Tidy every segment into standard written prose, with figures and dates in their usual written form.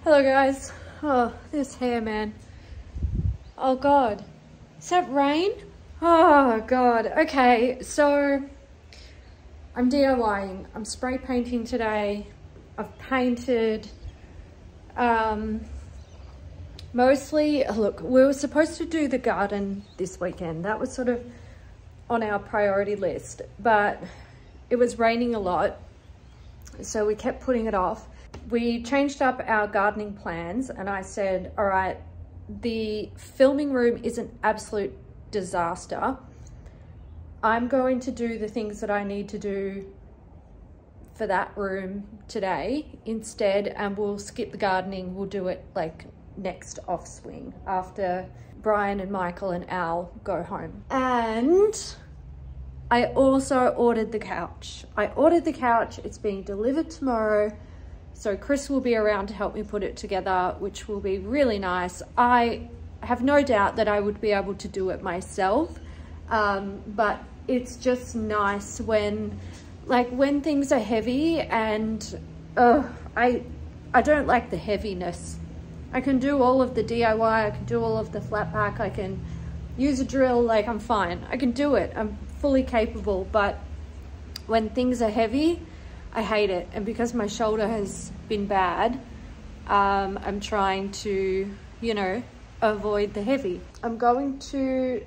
Hello guys. Oh, this hair, man. Oh God. Is that rain? Oh God. Okay, so I'm DIYing. I'm spray painting today. I've painted mostly, look, we were supposed to do the garden this weekend. That was sort of on our priority list, but it was raining a lot, so we kept putting it off. We changed up our gardening plans and I said, all right, the filming room is an absolute disaster. I'm going to do the things that I need to do for that room today instead, and we'll skip the gardening. We'll do it like next off swing after Brian and Michael and Al go home. And I also ordered the couch. I ordered the couch. It's being delivered tomorrow. So Chris will be around to help me put it together, which will be really nice. I have no doubt that I would be able to do it myself. But it's just nice when things are heavy, and I don't like the heaviness. I can do all of the DIY, I can do all of the flat pack, I can use a drill, like I'm fine. I can do it, I'm fully capable, but when things are heavy, I hate it. And because my shoulder has been bad, I'm trying to, you know, avoid the heavy. I'm going to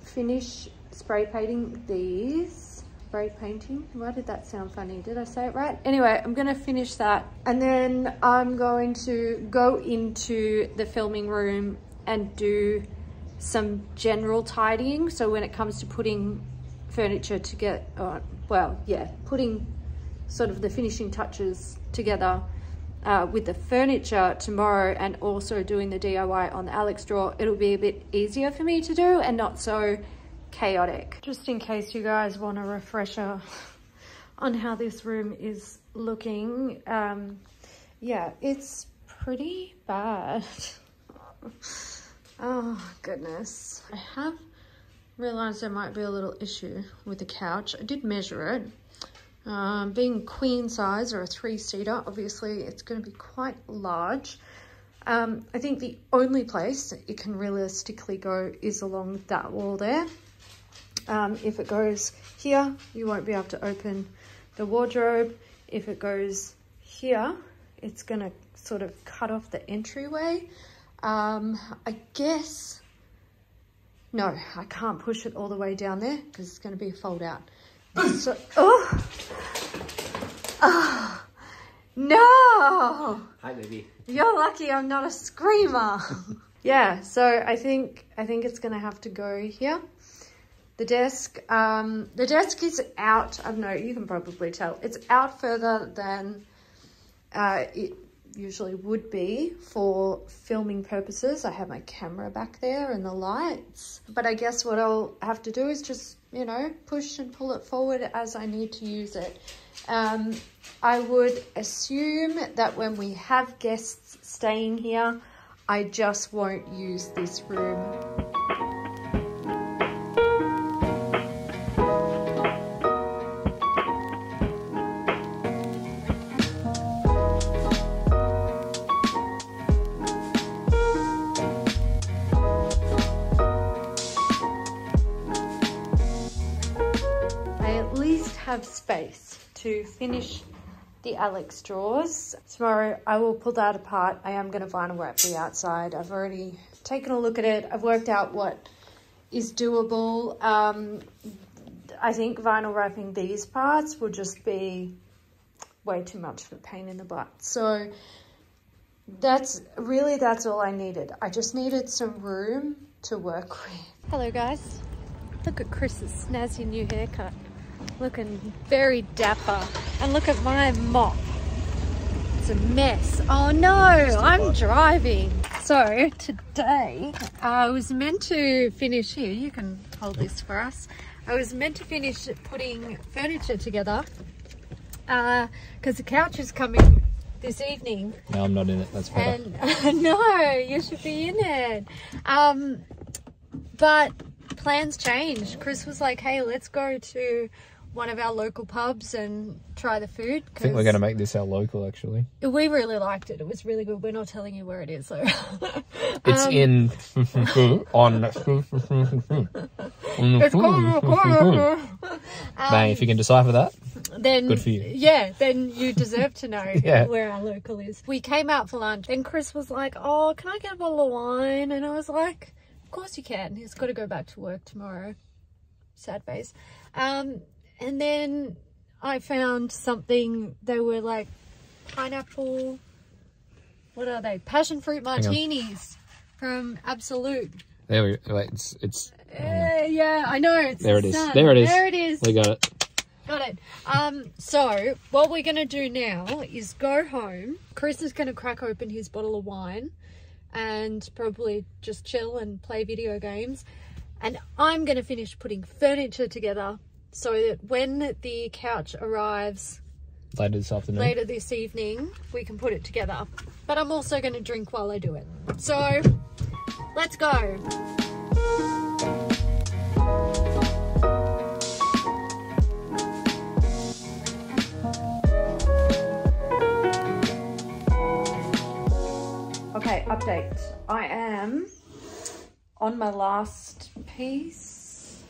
finish spray painting these. Spray painting? Why did that sound funny? Did I say it right? Anyway, I'm gonna finish that. And then I'm going to go into the filming room and do some general tidying. So when it comes to putting furniture together, putting sort of the finishing touches together with the furniture tomorrow, and also doing the DIY on the Alex drawer, it'll be a bit easier for me to do and not so chaotic. Just in case you guys want a refresher on how this room is looking, yeah, it's pretty bad. Oh goodness. I have realized there might be a little issue with the couch. I did measure it. Being queen size or a 3-seater, obviously it's going to be quite large. I think the only place that it can realistically go is along that wall there. If it goes here, you won't be able to open the wardrobe. If it goes here, it's going to sort of cut off the entryway. I guess, no, I can't push it all the way down there because it's going to be a fold out. So, oh, no. Hi, baby. You're lucky I'm not a screamer. Yeah, so I think it's gonna have to go here. The desk is out. I don't know, you can probably tell. It's out further than it usually would be for filming purposes. I have my camera back there and the lights. But I guess what I'll have to do is just, you know, push and pull it forward as I need to use it. I would assume that when we have guests staying here, I just won't use this room. Have space to finish the Alex drawers. Tomorrow I will pull that apart. I am going to vinyl wrap the outside. I've already taken a look at it. I've worked out what is doable. I think vinyl wrapping these parts will just be way too much of a pain in the butt. So that's all I needed. I just needed some room to work with. Hello guys. Look at Chris's snazzy new haircut. Looking very dapper. And look at my mop. It's a mess. Oh no, I'm driving. So today I was meant to finish, here, you can hold this for us. I was meant to finish putting furniture together because the couch is coming this evening. No, I'm not in it, that's better. And no, you should be in it. But plans changed. Chris was like, hey, let's go to one of our local pubs and try the food. I think we're going to make this our local, actually. We really liked it. It was really good. We're not telling you where it is, though. It's in... on... Man, if you can decipher that, then good for you. Yeah, then you deserve to know Yeah. where our local is. We came out for lunch and Chris was like, oh, can I get a bottle of wine? And I was like, of course you can. He's got to go back to work tomorrow. Sad face. And then I found something. They were like pineapple, what are they? Passion fruit martinis from Absolute. There we go. Wait, it's yeah, I know. It's there it is. sun. There it is. There it is. We got it. Got it. So what we're going to do now is go home. Chris is going to crack open his bottle of wine and probably just chill and play video games. And I'm going to finish putting furniture together so that when the couch arrives Later this afternoon. later this evening, we can put it together. But I'm also going to drink while I do it. So let's go. Okay, update. I am on my last piece.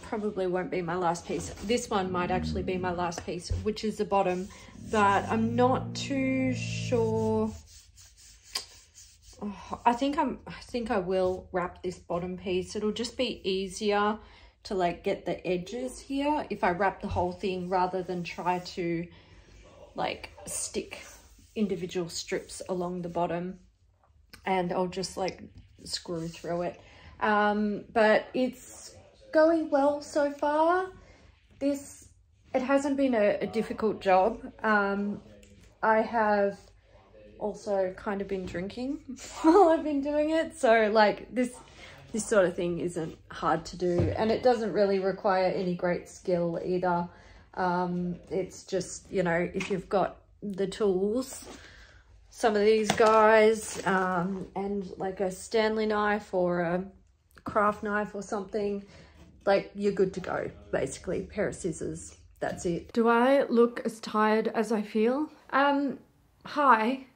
Probably won't be my last piece. This one might actually be my last piece, which is the bottom, but I'm not too sure. Oh, I think I will wrap this bottom piece. It'll just be easier to like get the edges here if I wrap the whole thing rather than try to like stick individual strips along the bottom, and I'll just like screw through it. But it's going well so far. It hasn't been a difficult job. I have also kind of been drinking while I've been doing it, so like this sort of thing isn't hard to do, and it doesn't really require any great skill either. It's just, you know, if you've got the tools, some of these guys, and like a Stanley knife or a craft knife or something, like you're good to go. Basically, pair of scissors, that's it. Do I look as tired as I feel? Hi,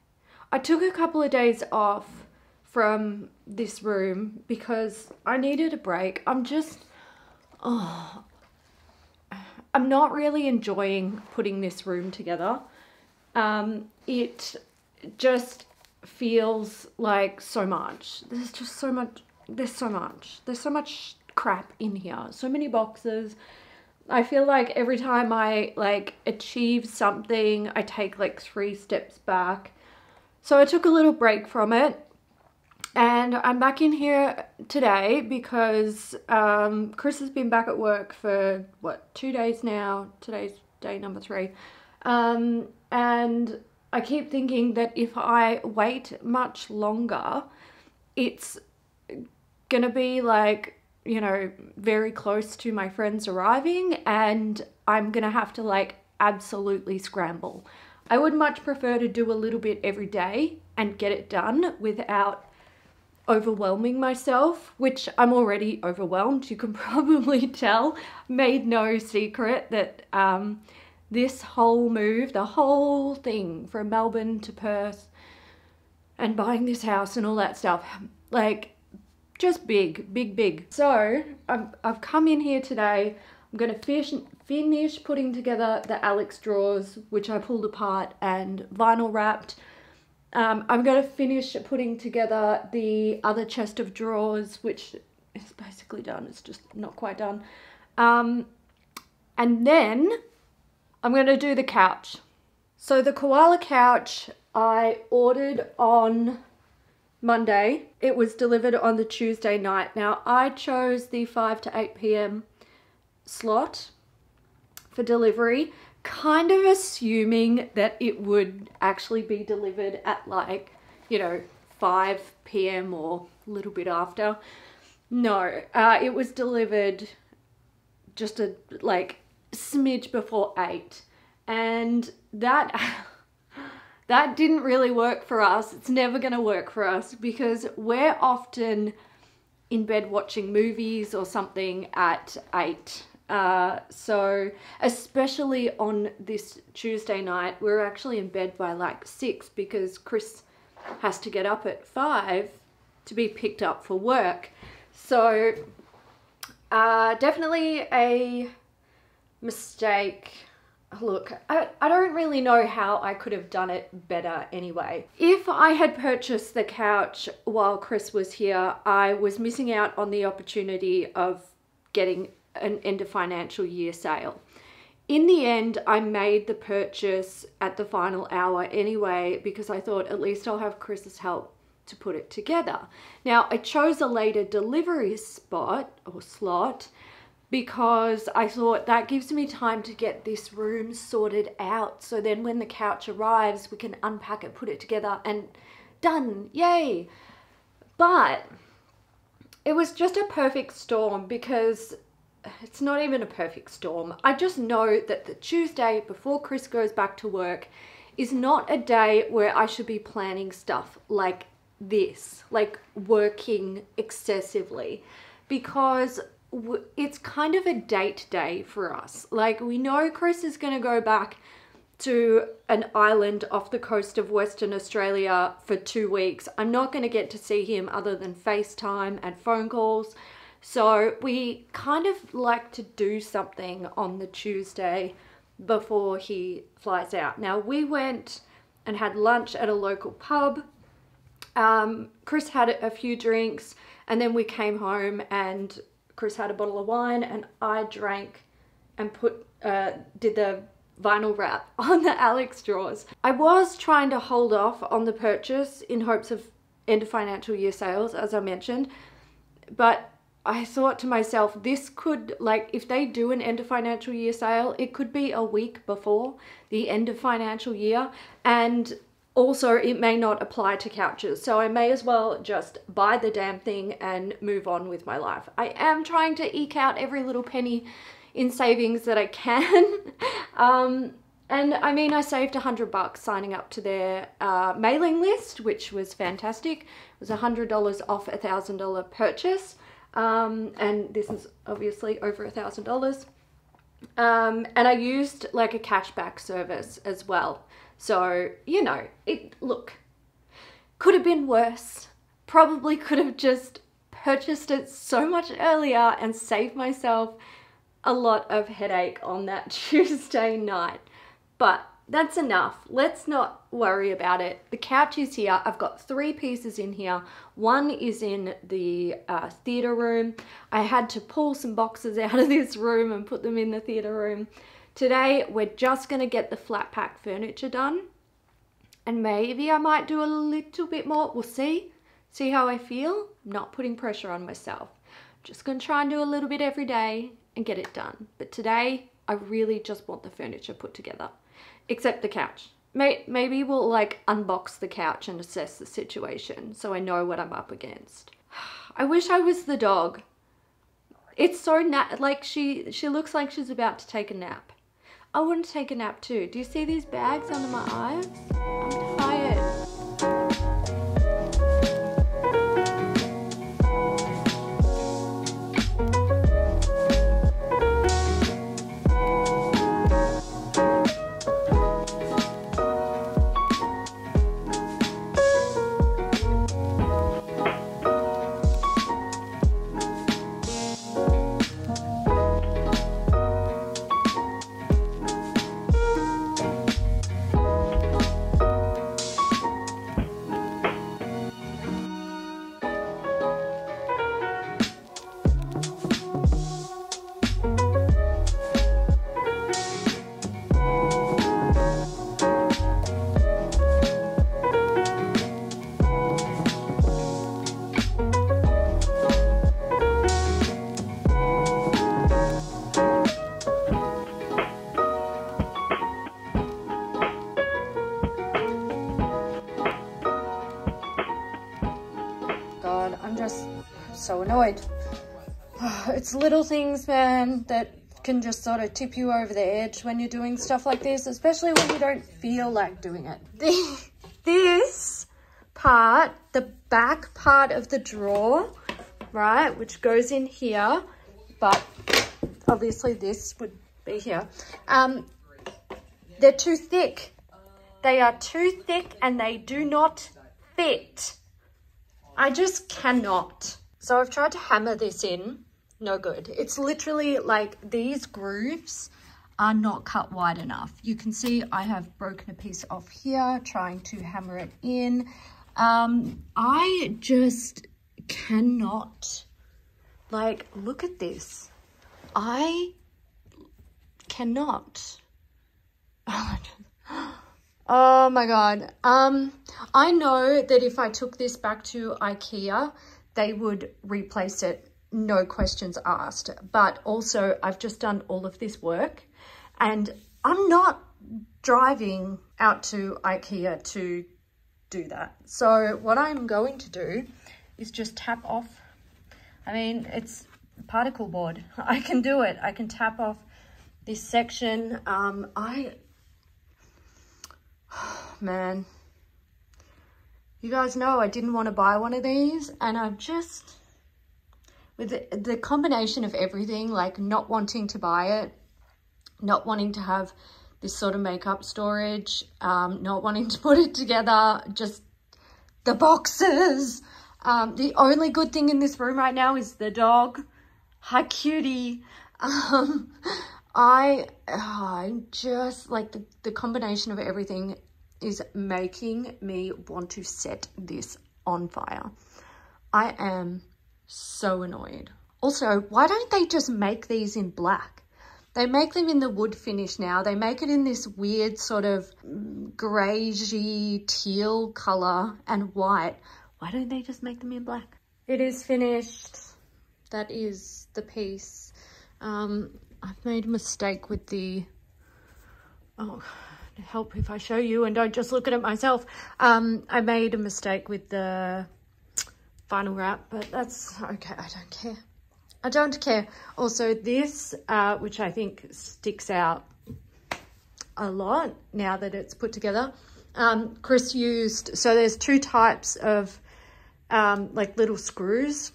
I took a couple of days off from this room because I needed a break. I'm not really enjoying putting this room together. It just feels like so much. There's just so much. There's so much crap in here. So many boxes. I feel like every time I like achieve something, I take like 3 steps back. So I took a little break from it, and I'm back in here today because Chris has been back at work for what, 2 days now. Today's day number 3. And I keep thinking that if I wait much longer, it's gonna be like, you know, very close to my friends arriving, and I'm gonna have to like absolutely scramble. I would much prefer to do a little bit every day and get it done without overwhelming myself, which I'm already overwhelmed. You can probably tell. Made no secret that this whole move, the whole thing from Melbourne to Perth and buying this house and all that stuff, like just big. So I've come in here today. I'm going to finish putting together the Alex drawers, which I pulled apart and vinyl wrapped. I'm going to finish putting together the other chest of drawers, which is basically done. It's just not quite done. And then I'm going to do the couch. So the koala couch I ordered on Monday. It was delivered on the Tuesday night. Now I chose the 5 to 8 p.m. slot for delivery, kind of assuming that it would actually be delivered at like, you know, 5 p.m. or a little bit after. No, it was delivered just a like smidge before 8, and that didn't really work for us. It's never going to work for us because we're often in bed watching movies or something at 8, So especially on this Tuesday night, we were actually in bed by like 6 because Chris has to get up at 5 to be picked up for work. So definitely a mistake. Look, I don't really know how I could have done it better anyway. If I had purchased the couch while Chris was here, I was missing out on the opportunity of getting an end of financial year sale. In the end, I made the purchase at the final hour anyway, because I thought at least I'll have Chris's help to put it together. Now, I chose a later delivery spot or slot because I thought that gives me time to get this room sorted out. So then when the couch arrives, we can unpack it, put it together, and done, yay. But it was just a perfect storm, because it's not even a perfect storm. I just know that the Tuesday before Chris goes back to work is not a day where I should be planning stuff like this, like working excessively, because it's kind of a date day for us. Like, we know Chris is going to go back to an island off the coast of Western Australia for 2 weeks. I'm not going to get to see him other than FaceTime and phone calls. So we kind of like to do something on the Tuesday before he flies out. Now, we went and had lunch at a local pub. Chris had a few drinks, and then we came home and Chris had a bottle of wine, and I drank and did the vinyl wrap on the Alex drawers. I was trying to hold off on the purchase in hopes of end of financial year sales, as I mentioned, but I thought to myself, this could, like, if they do an end of financial year sale, it could be a week before the end of financial year, and also it may not apply to couches, so I may as well just buy the damn thing and move on with my life. I am trying to eke out every little penny in savings that I can. And I mean, I saved $100 signing up to their mailing list, which was fantastic. It was $100 off a $1,000 purchase. And this is obviously over $1,000. And I used like a cashback service as well. So, you know, look, could have been worse. Probably could have just purchased it so much earlier and saved myself a lot of headache on that Tuesday night. But that's enough. Let's not worry about it. The couch is here. I've got 3 pieces in here. One is in the theatre room. I had to pull some boxes out of this room and put them in the theatre room. Today, we're just going to get the flat pack furniture done. And maybe I might do a little bit more. We'll see. See how I feel. I'm not putting pressure on myself. I'm just going to try and do a little bit every day and get it done. But today, I really just want the furniture put together. Except the couch. Maybe we'll like unbox the couch and assess the situation so I know what I'm up against. I wish I was the dog. It's so like she looks like she's about to take a nap. I want to take a nap too. Do you see these bags under my eyes? I'm tired. So annoyed. It's little things, man, that can just sort of tip you over the edge when you're doing stuff like this, especially when you don't feel like doing it. This part, the back part of the drawer, right, which goes in here, but obviously this would be here. They're too thick. They are too thick and they do not fit. I just cannot. So I've tried to hammer this in. No good. It's literally like these grooves are not cut wide enough. You can see I have broken a piece off here trying to hammer it in. I just cannot, like, look at this. I cannot. Oh my God. I know that if I took this back to IKEA, they would replace it, no questions asked. But also I've just done all of this work and I'm not driving out to IKEA to do that. So what I'm going to do is just tap off. I mean, it's particle board. I can do it. I can tap off this section. Man, you guys know I didn't want to buy one of these, and I'm just, with the combination of everything, like not wanting to buy it, not wanting to have this sort of makeup storage, not wanting to put it together, just the boxes. The only good thing in this room right now is the dog. Hi, cutie. I just, like, the combination of everything is making me want to set this on fire. I am so annoyed. Also, why don't they just make these in black? They make them in the wood finish now. They make it in this weird sort of greyish teal colour and white. Why don't they just make them in black? It is finished. That is the piece. I've made a mistake with the, oh, help if I show you and don't just look at it myself. I made a mistake with the vinyl wrap, but that's okay. I don't care. I don't care. Also this, which I think sticks out a lot now that it's put together. Chris used, so there's two types of like little screws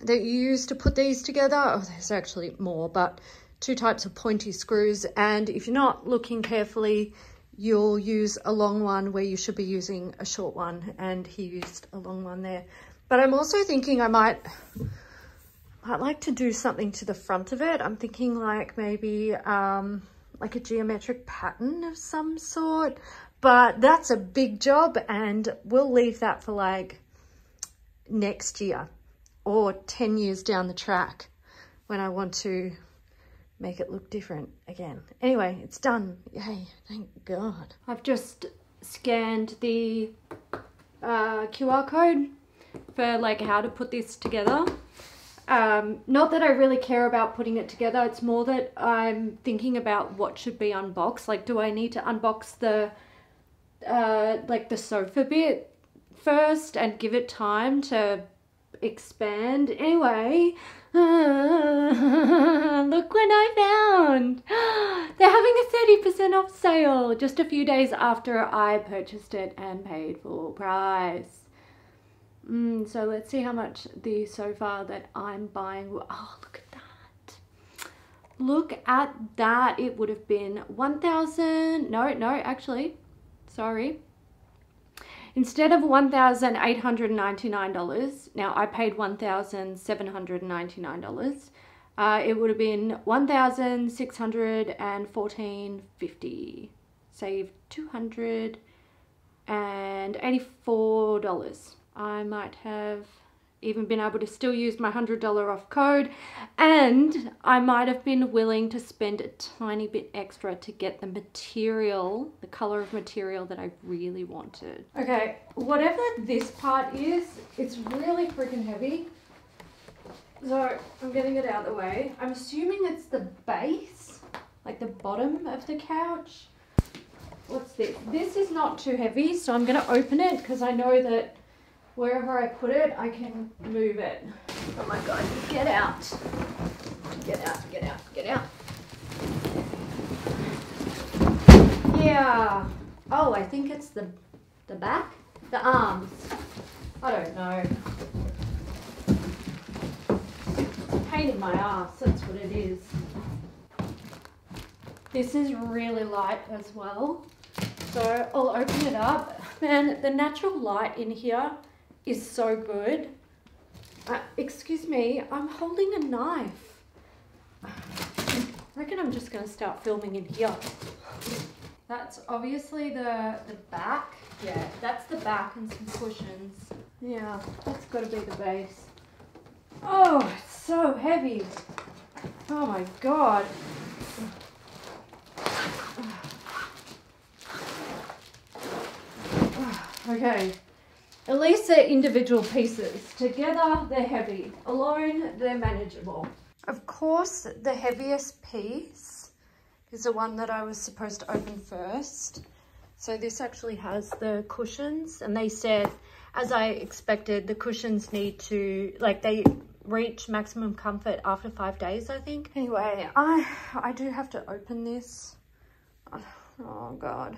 that you use to put these together. Oh, there's actually more, but two types of pointy screws. And if you're not looking carefully, you'll use a long one where you should be using a short one. And he used a long one there. But I'm also thinking I'd like to do something to the front of it. I'm thinking like maybe like a geometric pattern of some sort, but that's a big job and we'll leave that for like next year or 10 years down the track when I want to make it look different again. Anyway, it's done. Yay, thank God. I've just scanned the QR code for like how to put this together. Not that I really care about putting it together, it's more that I'm thinking about what should be unboxed. Like, do I need to unbox the like the sofa bit first and give it time to expand? Anyway, look what I found. They're having a 30% off sale just a few days after I purchased it and paid full price. So let's see how much the sofa that I'm buying will, oh, look at that. Look at that. It would have been 1,000, no, actually, sorry. Instead of $1,899, now I paid $1,799. It would have been $1,614.50. Saved $284. I might have even been able to still use my $100 off code, and I might have been willing to spend a tiny bit extra to get the material, the color of material that I really wanted. Okay, whatever this part is, it's really freaking heavy. So I'm getting it out of the way. I'm assuming it's the base, like the bottom of the couch. What's this? This is not too heavy, so I'm gonna open it because I know that wherever I put it, I can move it. Oh my God, get out. Get out, get out, get out. Yeah. Oh, I think it's the back? The arms. I don't know. pain in my ass, that's what it is. This is really light as well. So I'll open it up. Man, the natural light in here is so good. Excuse me, I'm holding a knife. I reckon I'm just gonna start filming in here. That's obviously the back. Yeah, that's the back and some cushions. Yeah, that's gotta be the base. Oh, it's so heavy. Oh my God. Okay, at least they're individual pieces. Together, they're heavy. Alone, they're manageable. Of course, the heaviest piece is the one that I was supposed to open first. So this actually has the cushions, and they said, as I expected, the cushions need to, like, they reach maximum comfort after 5 days, I think. Anyway, I do have to open this. Oh God.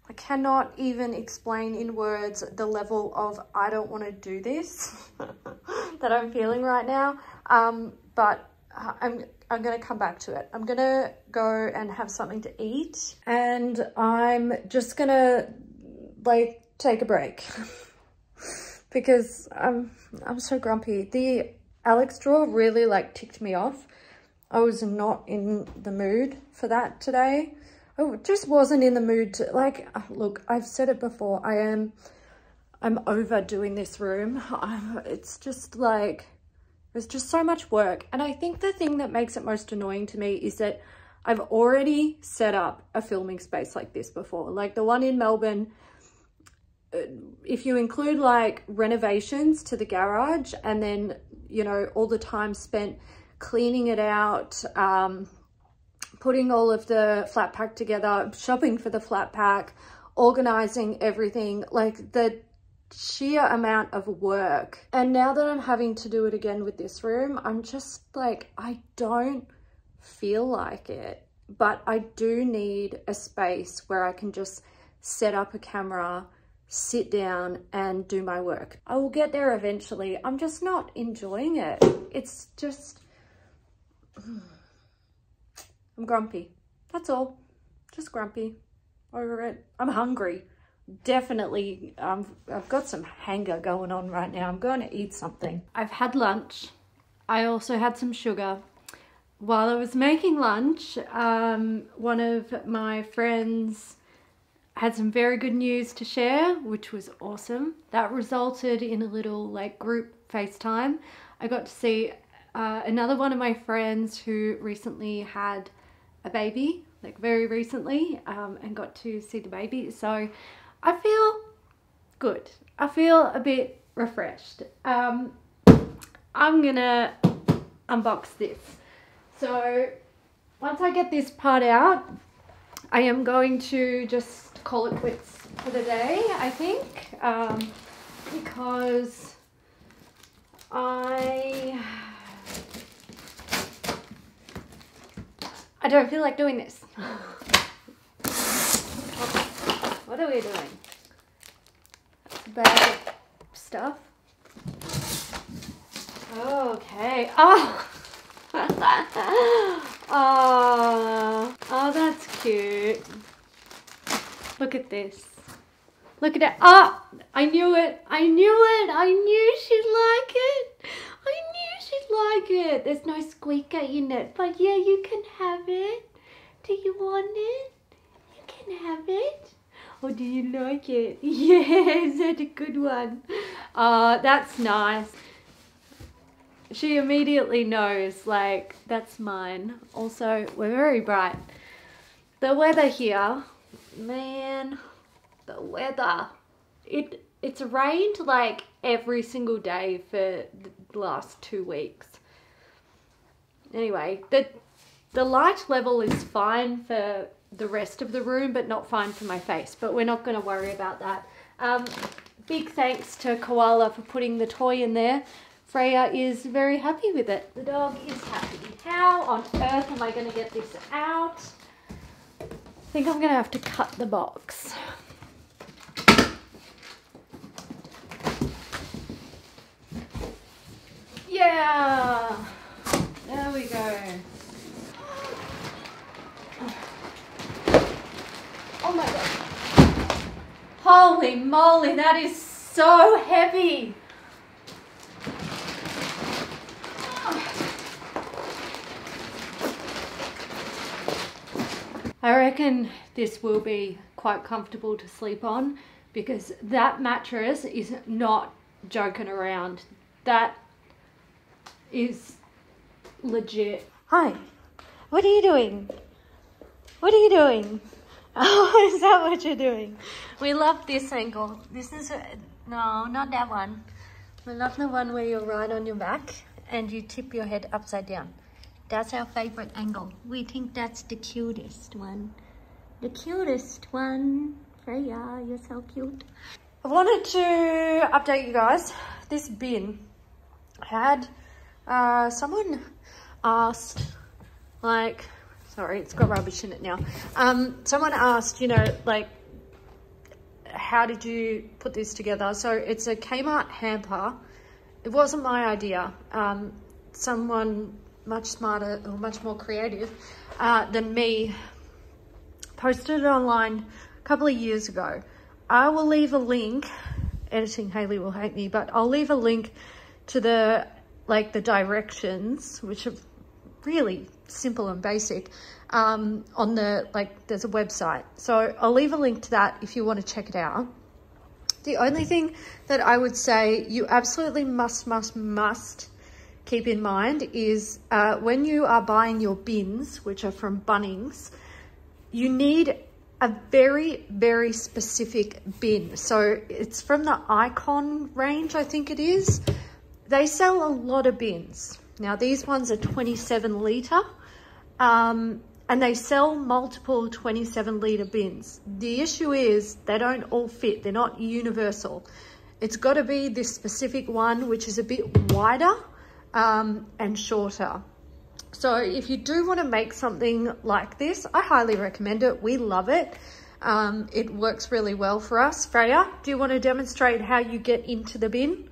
I cannot even explain in words the level of I don't want to do this that I'm feeling right now. But I'm going to come back to it. I'm going to go and have something to eat, and I'm just going to like take a break because I'm so grumpy. The Alex drawer really like ticked me off. I was not in the mood for that today. I just wasn't in the mood to, like, look, I've said it before, I'm overdoing this room. It's just like, there's just so much work. And I think the thing that makes it most annoying to me is that I've already set up a filming space like this before. Like the one in Melbourne, if you include like renovations to the garage and then, you know, all the time spent cleaning it out, putting all of the flat pack together, shopping for the flat pack, organizing everything, like the sheer amount of work. And now that I'm having to do it again with this room, I'm just like, I don't feel like it, but I do need a space where I can just set up a camera, sit down and do my work. I will get there eventually. I'm just not enjoying it. It's just, I'm grumpy. That's all. Just grumpy. Over it. I'm hungry. Definitely. I've got some hunger going on right now. I'm going to eat something. I've had lunch. I also had some sugar. While I was making lunch, one of my friends had some very good news to share, which was awesome. That resulted in a little like group FaceTime. I got to see another one of my friends who recently had a baby, like very recently, and got to see the baby. So I feel good. I feel a bit refreshed. I'm gonna unbox this. So once I get this part out, I am going to just call it quits for the day, I think, because I don't feel like doing this. Okay, what are we doing? That's a bag of stuff. Okay. Oh. Oh, that's cute. Look at this. Look at it. Oh, I knew it. I knew it. I knew she'd like it. I knew she'd like it. There's no squeaker in it, but yeah, you can have it. Do you want it? You can have it. Or do you like it? Yes, that's a good one. That's nice. She immediately knows, like, that's mine. Also, we're very bright. The weather here, man, the weather. It's rained like every single day for the last 2 weeks. Anyway, the light level is fine for the rest of the room, but not fine for my face. But we're not going to worry about that. Big thanks to Koala for putting the toy in there. Freya is very happy with it. The dog is happy. How on earth am I going to get this out? I think I'm going to have to cut the box. Yeah. Holy moly, that is so heavy. I reckon this will be quite comfortable to sleep on because that mattress is not joking around. That is legit. Hi, what are you doing? What are you doing? Oh, is that what you're doing? We love this angle. This is, no, not that one. We love the one where you're right on your back and you tip your head upside down. That's our favorite angle. We think that's the cutest one. The cutest one. Freya, you're so cute. I wanted to update you guys. This bin had, someone asked, like, sorry, it's got rubbish in it now. Someone asked, you know, like, how did you put this together? So it's a Kmart hamper. It wasn't my idea. Someone much smarter or much more creative than me posted it online a couple of years ago. I will leave a link. Editing Hailey will hate me, but I'll leave a link to the directions, which are really simple and basic, on the, there's a website. So I'll leave a link to that if you want to check it out. The only thing that I would say you absolutely must keep in mind is when you are buying your bins, which are from Bunnings, you need a very, very specific bin. So it's from the Icon range, I think it is. They sell a lot of bins. Now these ones are 27 litre, and they sell multiple 27 litre bins. The issue is they don't all fit. They're not universal. It's got to be this specific one, which is a bit wider and shorter. So if you do want to make something like this, I highly recommend it. We love it. It works really well for us. Freya, do you want to demonstrate how you get into the bin?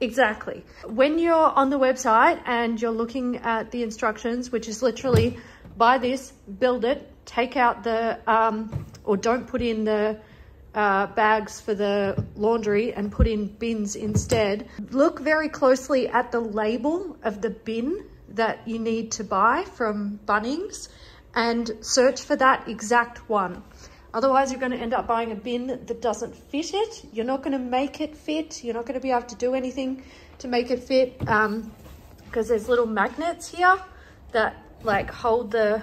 Exactly. When you're on the website and you're looking at the instructions, which is literally buy this, build it, take out the, or don't put in the bags for the laundry and put in bins instead. Look very closely at the label of the bin that you need to buy from Bunnings and search for that exact one. Otherwise, you're going to end up buying a bin that doesn't fit it. You're not going to make it fit. You're not going to be able to do anything to make it fit because there's little magnets here that hold the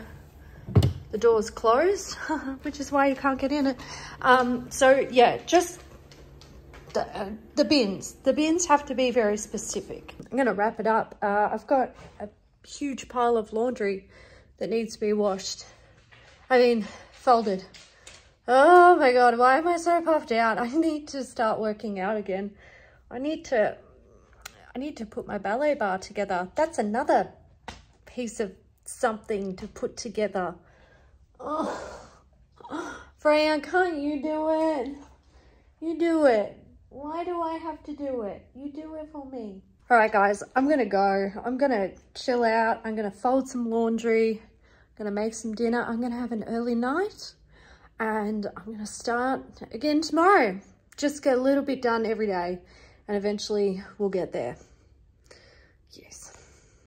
doors closed, which is why you can't get in it. So yeah, just the bins. The bins have to be very specific. I'm going to wrap it up. I've got a huge pile of laundry that needs to be washed. I mean, folded. Oh my God, why am I so puffed out? I need to start working out again. I need to put my ballet bar together. That's another piece of something to put together. Oh, Freya, can't you do it? You do it. Why do I have to do it? You do it for me. All right, guys, I'm gonna go. I'm gonna chill out. I'm gonna fold some laundry. I'm gonna make some dinner. I'm gonna have an early night. And I'm going to start again tomorrow. Just get a little bit done every day and eventually we'll get there. Yes.